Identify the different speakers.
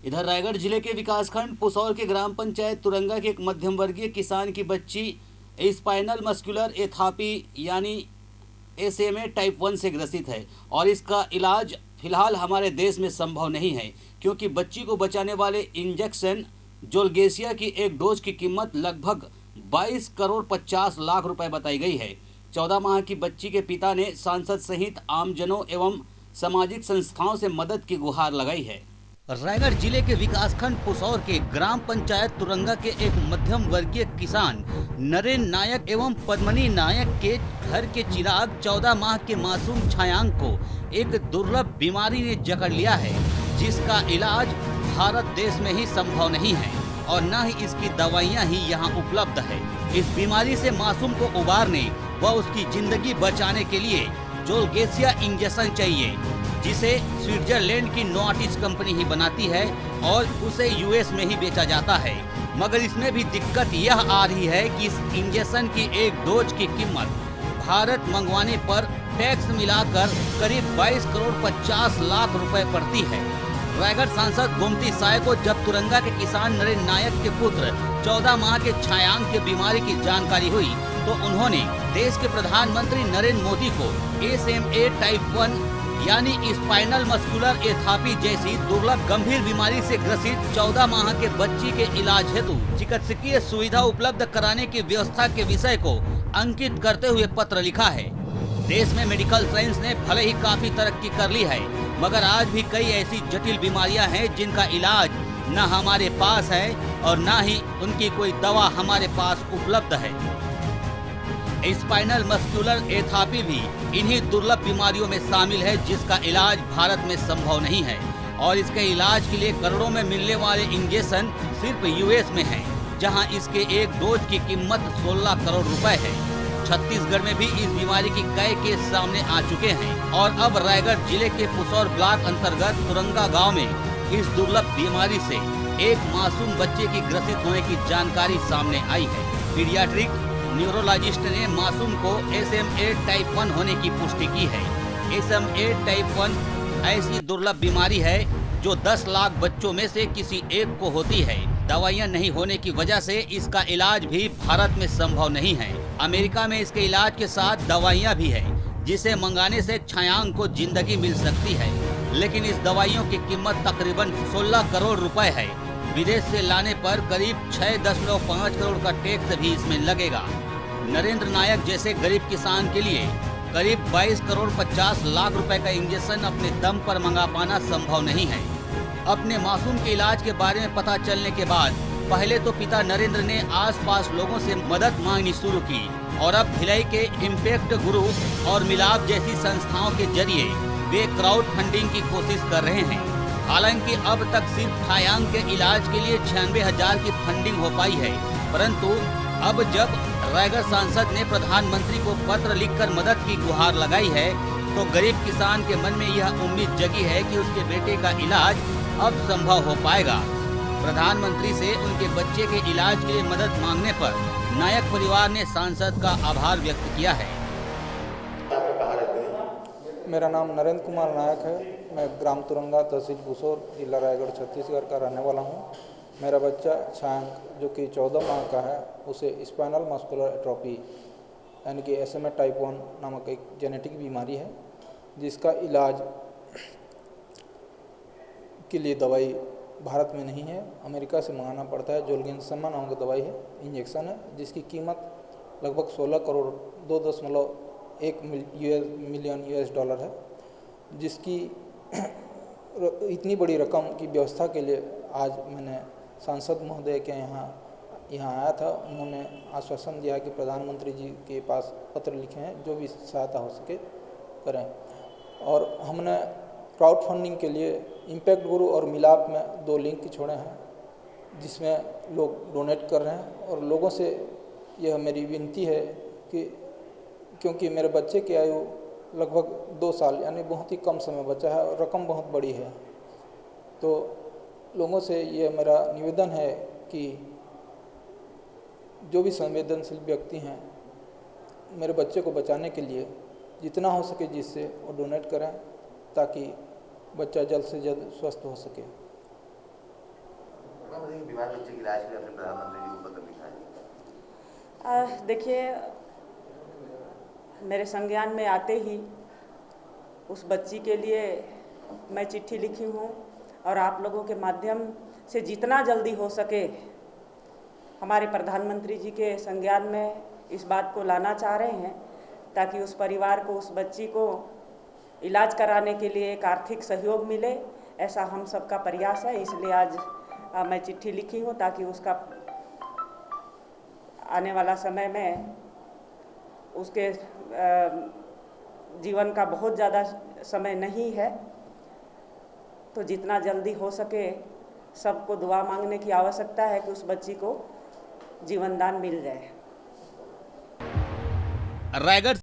Speaker 1: इधर रायगढ़ जिले के विकासखंड पुसौर के ग्राम पंचायत तुरंगा के एक मध्यम वर्गीय किसान की बच्ची स्पाइनल मस्कुलर एथापी यानी SMA टाइप 1 से ग्रसित है और इसका इलाज फिलहाल हमारे देश में संभव नहीं है, क्योंकि बच्ची को बचाने वाले इंजेक्शन जोलगेसिया की एक डोज की कीमत लगभग 22 करोड़ 50 लाख रुपए बताई गई है। 14 माह की बच्ची के पिता ने सांसद सहित आमजनों एवं सामाजिक संस्थाओं से मदद की गुहार लगाई है। रायगढ़ जिले के विकासखंड पुसौर के ग्राम पंचायत तुरंगा के एक मध्यम वर्गीय किसान नरेन नायक एवं पद्मनी नायक के घर के चिराग 14 माह के मासूम छायांक को एक दुर्लभ बीमारी ने जकड़ लिया है, जिसका इलाज भारत देश में ही संभव नहीं है और न ही इसकी दवाइयां ही यहां उपलब्ध है। इस बीमारी से मासूम को उबारने व उसकी जिंदगी बचाने के लिए जोलगेसिया इंजेक्शन चाहिए, जिसे स्विट्जरलैंड की नोवार्टिस कंपनी ही बनाती है और उसे US में ही बेचा जाता है। मगर इसमें भी दिक्कत यह आ रही है कि इस इंजेक्शन की एक डोज की कीमत भारत मंगवाने पर टैक्स मिलाकर करीब 22 करोड़ 50 लाख रुपए पड़ती है। रायगढ़ सांसद गोमती साय को जब तुरंगा के किसान नरेन नायक के पुत्र 14 माह के छायांक की बीमारी की जानकारी हुई तो उन्होंने देश के प्रधानमंत्री नरेंद्र मोदी को SMA टाइप 1 यानी स्पाइनल मस्कुलर एथापी जैसी दुर्लभ गंभीर बीमारी से ग्रसित 14 माह के बच्ची के इलाज हेतु चिकित्सकीय सुविधा उपलब्ध कराने की व्यवस्था के विषय को अंकित करते हुए पत्र लिखा है। देश में मेडिकल साइंस ने भले ही काफी तरक्की कर ली है, मगर आज भी कई ऐसी जटिल बीमारियां हैं जिनका इलाज न हमारे पास है और न ही उनकी कोई दवा हमारे पास उपलब्ध है। स्पाइनल मस्कुलर एथापी भी इन्हीं दुर्लभ बीमारियों में शामिल है, जिसका इलाज भारत में संभव नहीं है और इसके इलाज के लिए करोड़ों में मिलने वाले इंजेक्शन सिर्फ US में है, जहां इसके एक डोज की कीमत 16 करोड़ रुपए है। छत्तीसगढ़ में भी इस बीमारी की कई केस सामने आ चुके हैं और अब रायगढ़ जिले के पुसौर ब्लॉक अंतर्गत तुरंगा गाँव में इस दुर्लभ बीमारी से एक मासूम बच्चे की ग्रसित होने की जानकारी सामने आई है। पीडियाट्रिक न्यूरोलॉजिस्ट ने मासूम को SMA टाइप 1 होने की पुष्टि की है। SMA टाइप 1 ऐसी दुर्लभ बीमारी है जो 10 लाख बच्चों में से किसी एक को होती है। दवाइयां नहीं होने की वजह से इसका इलाज भी भारत में संभव नहीं है। अमेरिका में इसके इलाज के साथ दवाइयां भी है, जिसे मंगाने से छायांक को जिंदगी मिल सकती है, लेकिन इस दवाइयों की कीमत तकरीबन 16 करोड़ रुपए है। विदेश से लाने पर करीब 6.5 करोड़ का टैक्स भी इसमें लगेगा। नरेंद्र नायक जैसे गरीब किसान के लिए करीब 22 करोड़ 50 लाख रुपए का इंजेक्शन अपने दम पर मंगा पाना संभव नहीं है। अपने मासूम के इलाज के बारे में पता चलने के बाद पहले तो पिता नरेंद्र ने आसपास लोगों से मदद मांगनी शुरू की और अब भिलाई के इम्पैक्ट ग्रुप और मिलाप जैसी संस्थाओं के जरिए वे क्राउड फंडिंग की कोशिश कर रहे हैं। हालांकि अब तक सिर्फ छायांक के इलाज के लिए 96,000 की फंडिंग हो पाई है, परंतु अब जब रायगढ़ सांसद ने प्रधानमंत्री को पत्र लिखकर मदद की गुहार लगाई है तो गरीब किसान के मन में यह उम्मीद जगी है कि उसके बेटे का इलाज अब संभव हो पाएगा। प्रधानमंत्री से उनके बच्चे के इलाज के लिए मदद मांगने पर नायक परिवार ने सांसद का आभार व्यक्त किया है।
Speaker 2: मेरा नाम नरेंद्र कुमार नायक है। मैं ग्राम तुरंगा तहसील पुसौर जिला रायगढ़ छत्तीसगढ़ का रहने वाला हूँ। मेरा बच्चा छायांक जो कि 14 माह का है, उसे स्पाइनल मस्कुलर एट्रोफी यानी कि SMA टाइप 1 नामक एक जेनेटिक बीमारी है, जिसका इलाज के लिए दवाई भारत में नहीं है, अमेरिका से मंगाना पड़ता है। जोलगेसिया नामक दवाई है, इंजेक्शन है, जिसकी कीमत लगभग 16 करोड़ 2.1 मिलियन US है, जिसकी इतनी बड़ी रकम की व्यवस्था के लिए आज मैंने सांसद महोदय के यहाँ आया था। उन्होंने आश्वासन दिया कि प्रधानमंत्री जी के पास पत्र लिखे हैं, जो भी सहायता हो सके करें। और हमने क्राउड फंडिंग के लिए इम्पैक्ट गुरु और मिलाप में 2 लिंक छोड़े हैं, जिसमें लोग डोनेट कर रहे हैं। और लोगों से यह मेरी विनती है कि क्योंकि मेरे बच्चे की आयु लगभग 2 साल यानी बहुत ही कम समय बचा है और रकम बहुत बड़ी है, तो लोगों से ये मेरा निवेदन है कि जो भी संवेदनशील व्यक्ति हैं, मेरे बच्चे को बचाने के लिए जितना हो सके जिससे वो डोनेट करें, ताकि बच्चा जल्द से जल्द स्वस्थ हो सके।
Speaker 3: बताइए बीमार बच्चे के इलाज के लिए अपने प्रधानमंत्री जी को पत्र लिखा है?
Speaker 4: देखिए, मेरे संज्ञान में आते ही उस बच्ची के लिए मैं चिट्ठी लिखी हूँ और आप लोगों के माध्यम से जितना जल्दी हो सके हमारे प्रधानमंत्री जी के संज्ञान में इस बात को लाना चाह रहे हैं ताकि उस परिवार को, उस बच्ची को इलाज कराने के लिए एक आर्थिक सहयोग मिले। ऐसा हम सबका प्रयास है, इसलिए आज मैं चिट्ठी लिखी हूँ ताकि उसका आने वाला समय में उसके जीवन का बहुत ज़्यादा समय नहीं है, तो जितना जल्दी हो सके सबको दुआ मांगने की आवश्यकता है कि उस बच्ची को जीवनदान मिल जाए।
Speaker 1: रायगढ़